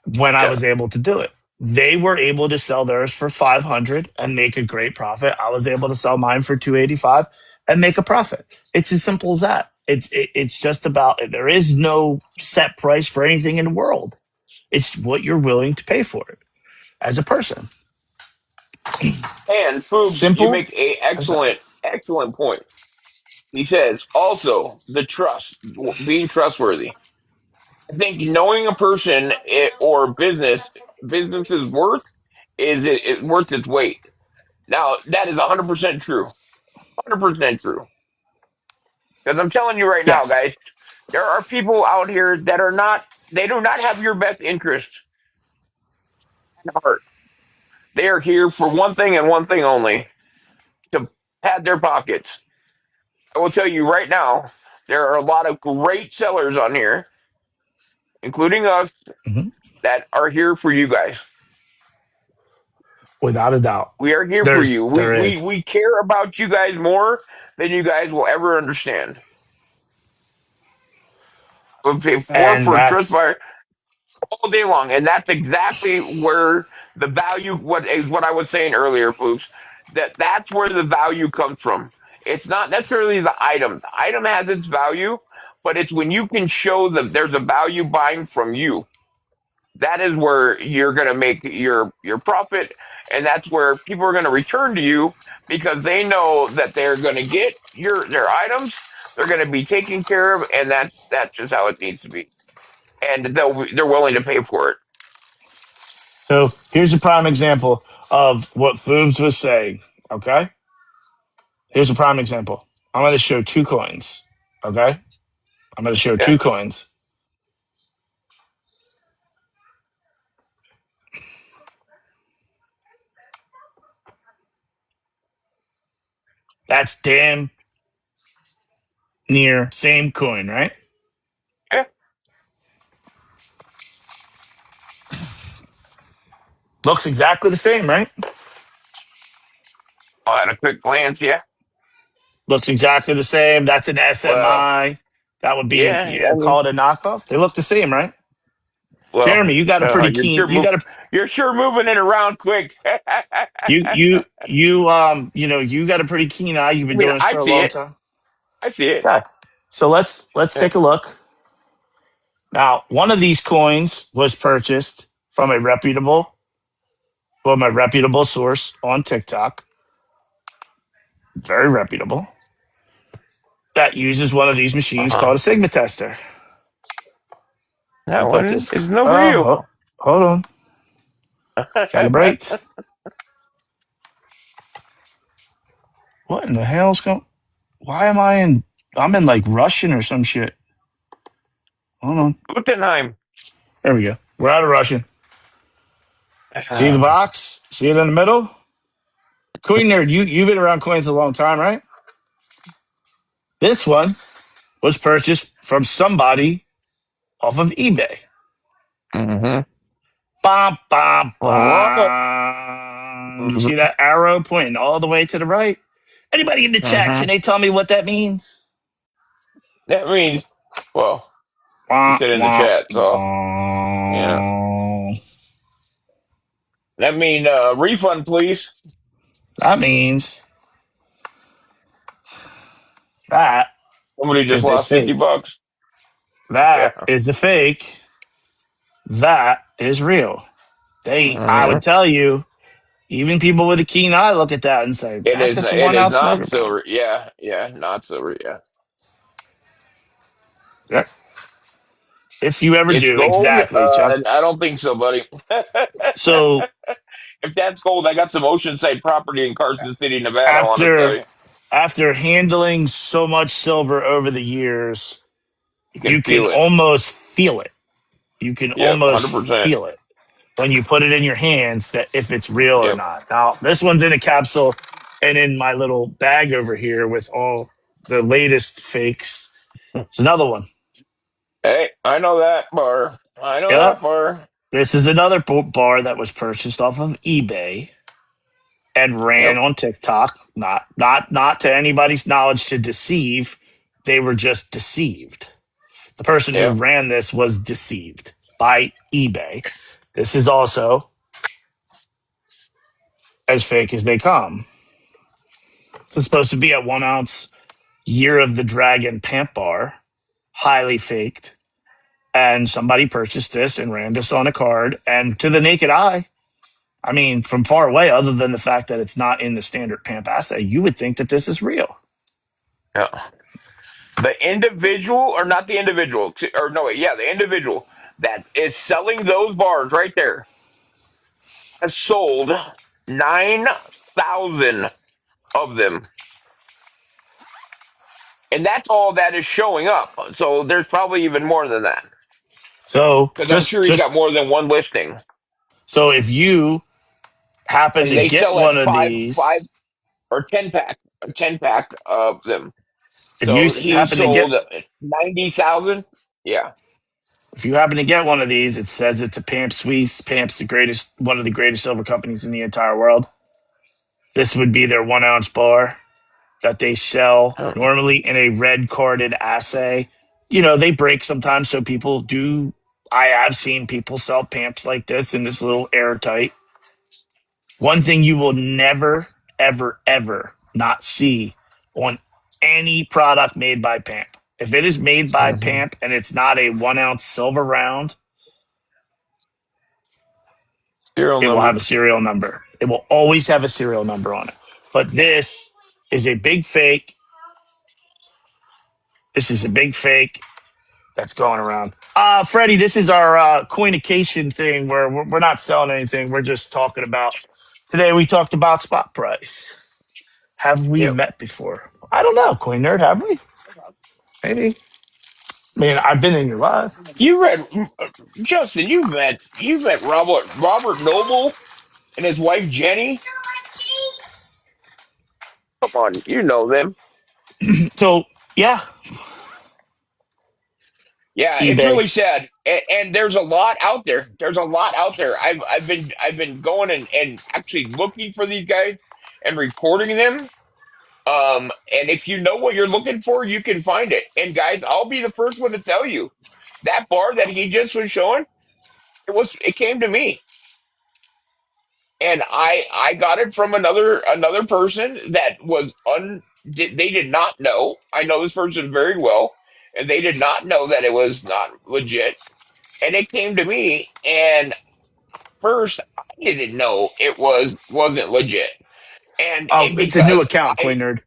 when I Yeah. was able to do it. They were able to sell theirs for 500 and make a great profit. I was able to sell mine for 285 and make a profit. It's as simple as that. It's just about, there is no set price for anything in the world. It's what you're willing to pay for it as a person. And Foods, you Simple make a as that. excellent point. He says also the trust, being trustworthy. I think knowing a person or business's worth is it worth its weight. Now that is 100% true, 100% true. Because I'm telling you right now, Yes. guys, there are people out here that are not. They do not have your best interest at heart. They are here for one thing and one thing only: to pad their pockets. I will tell you right now, there are a lot of great sellers on here, including us, Mhm. that are here for you guys. Without a doubt. We are here for you. There We is. we care about you guys more than you guys will ever understand. We'll pay more And for a trust that's, buyer all day long, and that's exactly where the value. What is what I was saying earlier, Poops. That's where the value comes from. It's not necessarily the item. The item has its value, but it's when you can show that there's a value buying from you. That is where you're going to make your profit, and that's where people are going to return to you because they know that they're going to get their items, they're going to be taken care of, and that's just how it needs to be, and they're willing to pay for it. so here's a prime example of what Foobs was saying. Okay. Here's a prime example. I'm going to show two coins. Okay. I'm going to show Yeah. two coins. That's damn near same coin, right? Yeah. Looks exactly the same, right? At a quick glance, yeah. Looks exactly the same. That's an Well, SMI. That would be, yeah. I mean, call it a knockoff. They look the same, right? well, Jeremy, you got a pretty you're keen. sure you're sure moving it around quick. You got a pretty keen eye. You've I been mean, doing this I for a see long it. time. I see it. Okay. So let's Yeah. take a look. Now, one of these coins was purchased from a reputable source on TikTok, very reputable, that uses one of these machines Uh-huh. called a Sigma tester. Let me That put one this. is no for you. Hold on. Calibrate. What in the hell's going? Why am I in? I'm in like Russian or some shit. Hold on. Gutenheim. There we go. We're out of Russian. See the Uh, box? See it in the middle? Coin nerd, you've been around coins a long time, right? This one was purchased from somebody off of eBay. hmm Bum, bum, uh bum. You see that arrow pointing all the way to the right? Anybody in the chat, can they tell me what that means? That means, well, you Wah, said in the wah, chat, so yeah. wah. That mean refund, please. That means that Somebody just is a lost 50 fake. bucks. That Yeah. is the fake. That is real. I hmm would tell you, even people with a keen eye look at that and say, that's just a It one is ounce not motor pen. silver. Yeah, yeah, not silver. Yeah. Yeah. If you ever It's do, gold. exactly, Chuck. I don't think so, buddy. So If that's gold, I got some oceanside property in Carson City, Nevada. I want to tell after you, after handling so much silver over the years, you can you can feel it. almost feel it. You can Yep, almost 100%. feel it when you put it in your hands that if it's real or Yep. not. Now, this one's in a capsule and in my little bag over here with all the latest fakes. It's another one. Hey, I know that bar. I know Yep. that bar. This is another bar that was purchased off of eBay and ran Yep. on TikTok. Not to anybody's knowledge to deceive. They were just deceived. The person who Yep. ran this was deceived by eBay. This is also as fake as they come. It's supposed to be a 1 ounce Year of the Dragon Pamp Bar, highly faked. And somebody purchased this and ran this on a card. And to the naked eye, I mean, from far away, other than the fact that it's not in the standard PAMP assay, you would think that this is real. Yeah. The individual, or not the individual, or no, yeah, the individual that is selling those bars right there has sold 9,000 of them. And that's all that is showing up. So there's probably even more than that. So Because I'm just sure he's got just more than one listing. so if you happen And to they get sell at one of five these, or 10 pack, a 10 pack of them. if you So he happen to get sold 90,000. Yeah. if you happen to get one of these, it says it's a PAMP Suisse. PAMP's the greatest, one of the greatest silver companies in the entire world. This would be their 1 ounce bar that they sell Huh. normally in a red carded assay. You know, they break sometimes, so people do. I have seen people sell pamps like this in this little airtight. One thing you will never, ever, ever not see on any product made by Pamp. If it is made by Mhm. Pamp and it's not a 1 ounce silver round, Serial it will have number. a serial number. It will always have a serial number on it. But this is a big fake. This is a big fake that's going around. Freddie, this is our coinication thing where we're not selling anything. We're just talking about. Today we talked about spot price. Have we Yep. met before? I don't know, Coin Nerd. Have we? Maybe. I mean, I've been in your life. You read Justin, you've met Robert Noble and his wife Jenny. Come on, you know them. So yeah, Yeah, it's eBay. really sad, and there's a lot out there. There's a lot out there. I've been going and actually looking for these guys and reporting them. And if you know what you're looking for, you can find it. And guys, I'll be the first one to tell you that bar that he just was showing, it came to me, and I got it from another person that they did not know. I know this person very well, and they did not know that it was not legit. And it came to me, and first I didn't know wasn't legit, and Oh, it's a new because account, Coin Nerd.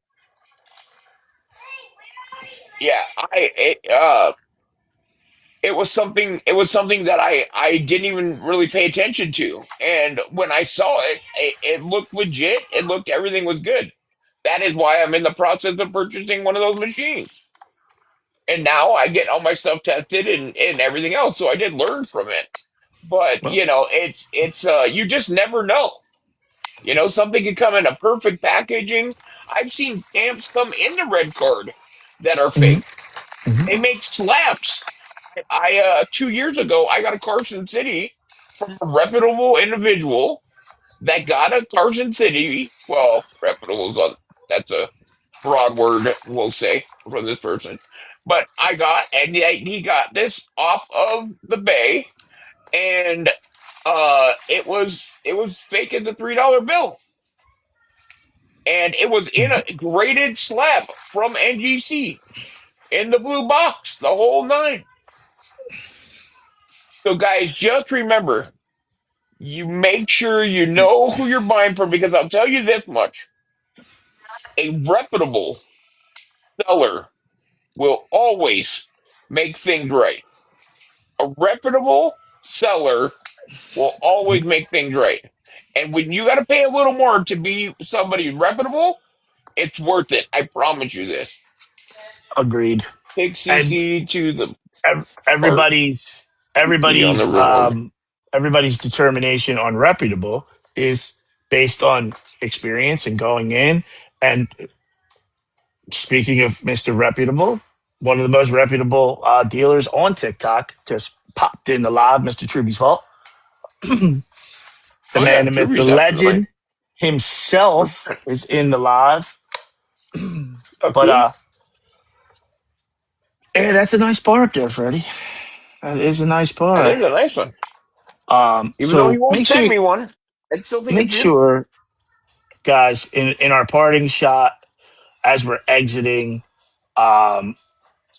yeah, it was something that I didn't even really pay attention to, and when I saw it looked legit. Everything was good. That is why I'm in the process of purchasing one of those machines. And now I get all my stuff tested and everything else. So I did learn from it. But Well, it's you just never know. Something could come in a perfect packaging. I've seen stamps come in the red card that are mhm, fake. They mhm. make slaps. I 2 years ago I got a Carson City from a reputable individual that got a Carson City. Well, reputable is that's a broad word, we'll say, from this person. But and he got this off of the Bay, and it was fake as a $3 bill, and it was in a graded slab from NGC in the blue box, the whole nine. So, guys, just remember, you make sure you know who you're buying from, because I'll tell you this much: a reputable seller will always make things right. A reputable seller will always make things right. And when you got to pay a little more to be somebody reputable, it's worth it. I promise you this. Agreed. Take And CC to the or everybody's CC on the everybody's road. everybody's determination on reputable is based on experience and going in. And speaking of Mr. Reputable, one of the most reputable dealers on TikTok just popped in the live, Mr. Truby's fault. The Oh yeah, man, the myth, the Truby's after the mic. legend himself is in the live. Oh, But cool. yeah, that's a nice bar up there, Freddie. That is a nice That bar. is a nice one. Even though he So won't send me one, I still think make it's beautiful. sure guys, in our parting shot as we're exiting, um,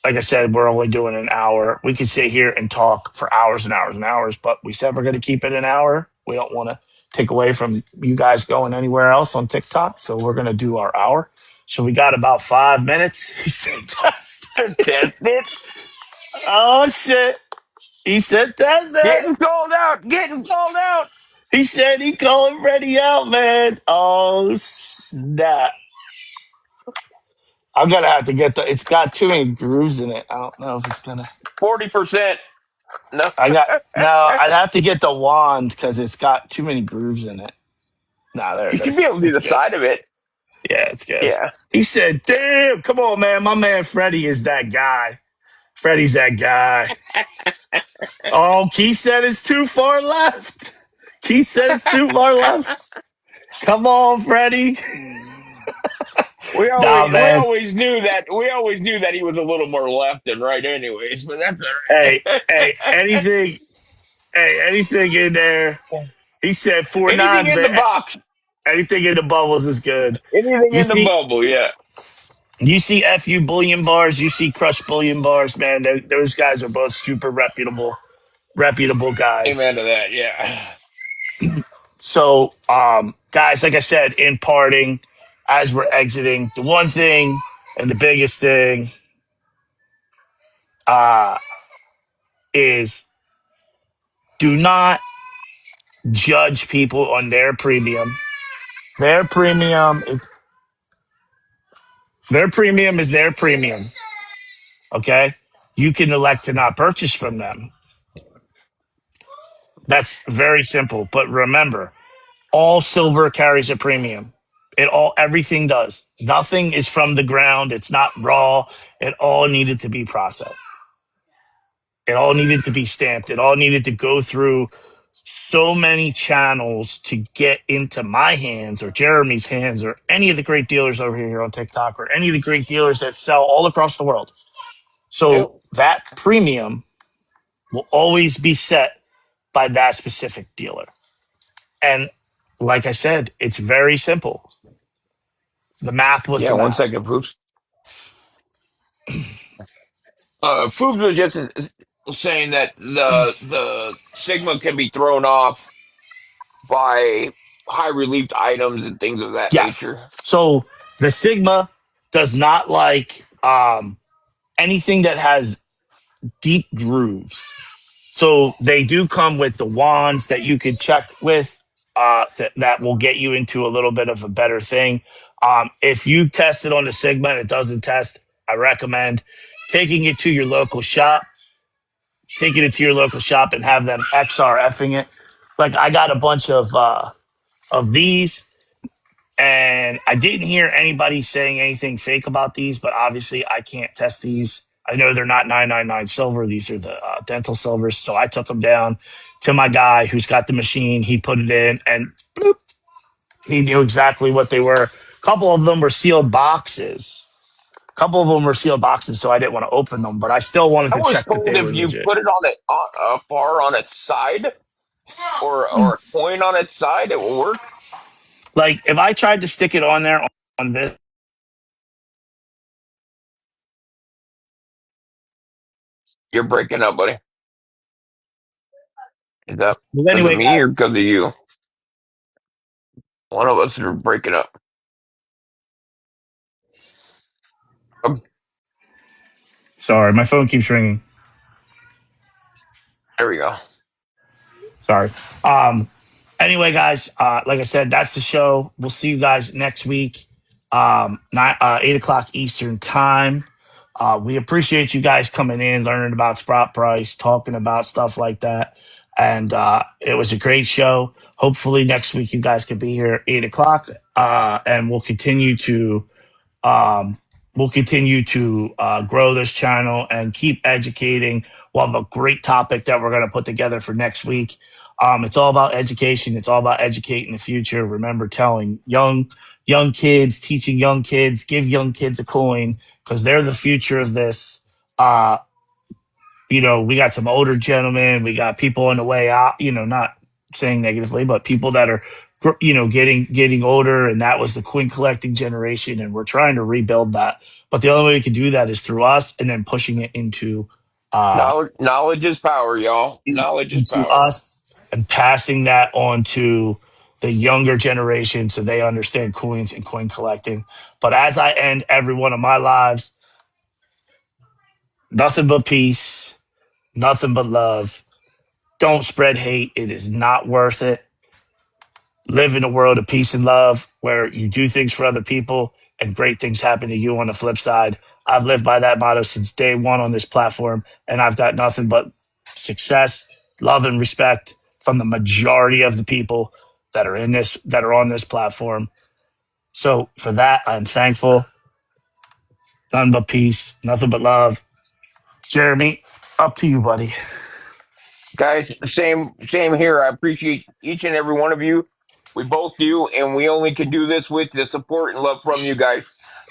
like I said, we're only doing an hour. We could sit here and talk for hours and hours and hours, but we said we're going to keep it an hour. We don't want to take away from you guys going anywhere else on TikTok, so we're going to do our hour. So we got about 5 minutes. He said, Test it. "Oh shit!" He said that. Getting called out. Getting called out. He said he calling Freddie out, man. Oh snap! I'm gonna have to get the. It's got too many grooves in it. I don't know if it's gonna. 40%. No. I got no. I'd have to get the wand because it's got too many grooves in it. Nah, there You it should be is. able to do It's the good. side of it. Yeah, it's good. Yeah. He said, "Damn, come on, man. My man Freddie is that guy. Freddie's that guy." Oh, Keith said it's too far left. Keith says too far left. Come on, Freddie. We Nah, always we man. always knew that we always knew that he was a little more left than right anyways, but that's Hey, all hey, right. anything in there. He said four Anything nines, in man. the box. Anything in the bubbles is good. Anything You in the see, bubble, yeah. you see FU bullion bars, you see Crush bullion bars, man. Those guys are both super reputable guys. Amen to that, yeah. So, guys, like I said, in parting, as we're exiting, the one thing and the biggest thing uh, is do not judge people on their premium. Their premium is their premium is their premium. Okay, you can elect to not purchase from them. That's very simple. But remember, all silver carries a premium. Everything does. Nothing is from the ground. It's not raw. It all needed to be processed. It all needed to be stamped. It all needed to go through so many channels to get into my hands or Jeremy's hands or any of the great dealers over here on TikTok or any of the great dealers that sell all across the world. Yep. So that premium will always be set by that specific dealer. And like I said, it's very simple. The math was Yeah, the one math. second, Poops. Poops was just saying that the Sigma can be thrown off by high relieved items and things of that Yes. nature. So the Sigma does not like anything that has deep grooves. So they do come with the wands that you could check with that will get you into a little bit of a better thing. If you test it on the Sigma and it doesn't test, I recommend taking it to your local shop, taking it to your local shop and have them XRFing it. Like I got a bunch of these and I didn't hear anybody saying anything fake about these, but obviously I can't test these. I know they're not 999 silver. These are the dental silvers. So I took them down to my guy who's got the machine. He put it in and bloop, he knew exactly what they were. A couple of them were sealed boxes. A couple of them were sealed boxes, so I didn't want to open them, but I still wanted I to was check that told they were if you legit. put it on it a bar on its side or a coin on its side, it will work. Like if I tried to stick it on there on this, You're breaking up, buddy. Is that but because of anyway, me or guys, because of you? One of us are breaking up. Oh, sorry, my phone keeps ringing. there we go. Sorry. Um, anyway, guys, like I said, that's the show. We'll see you guys next week, 8 o'clock Eastern time. We appreciate you guys coming in, learning about Sprout Price, talking about stuff like that. And it was a great show. Hopefully, next week you guys can be here at 8 o'clock, and um, we'll continue to grow this channel and keep educating. We'll have a great topic that we're going to put together for next week. It's all about education. It's all about educating the future. Remember, telling young kids, teaching young kids, give young kids a coin because they're the future of this. Uh, we got some older gentlemen. We got people on the way out. Not saying negatively, but people that are getting older, and that was the coin collecting generation, and we're trying to rebuild that. But the only way we can do that is through us, and then pushing it uh Knowledge is power, y'all. Knowledge is into power. us and passing that on to the younger generation so they understand coins and coin collecting. But as I end every one of my lives, nothing but peace, nothing but love. Don't spread hate. It is not worth it. Live in a world of peace and love where you do things for other people and great things happen to you on the flip side. I've lived by that motto since day one on this platform, and I've got nothing but success, love, and respect from the majority of the people that are on this platform. So for that, I'm thankful. None but peace, nothing but love. Jeremy, up to you, buddy. Guys, same here. I appreciate each and every one of you. We both do, and we only can do this with the support and love from you guys.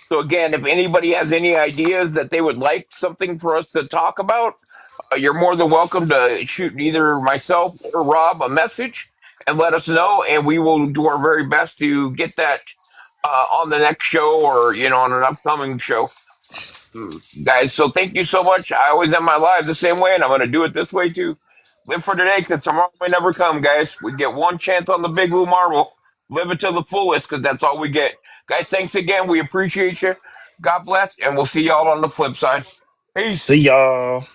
So again, if anybody has any ideas that they would like something for us to talk about, you're more than welcome to shoot either myself or Rob a message and let us know, and we will do our very best to get that on the next show or on an upcoming show. Guys, so thank you so much. I always end my live the same way, and I'm going to do it this way too. Live for today because tomorrow may never come, guys. We get one chance on the big blue marble. Live it to the fullest because that's all we get. Guys, thanks again. We appreciate you. God bless, and we'll see y'all on the flip side. See Peace. y'all.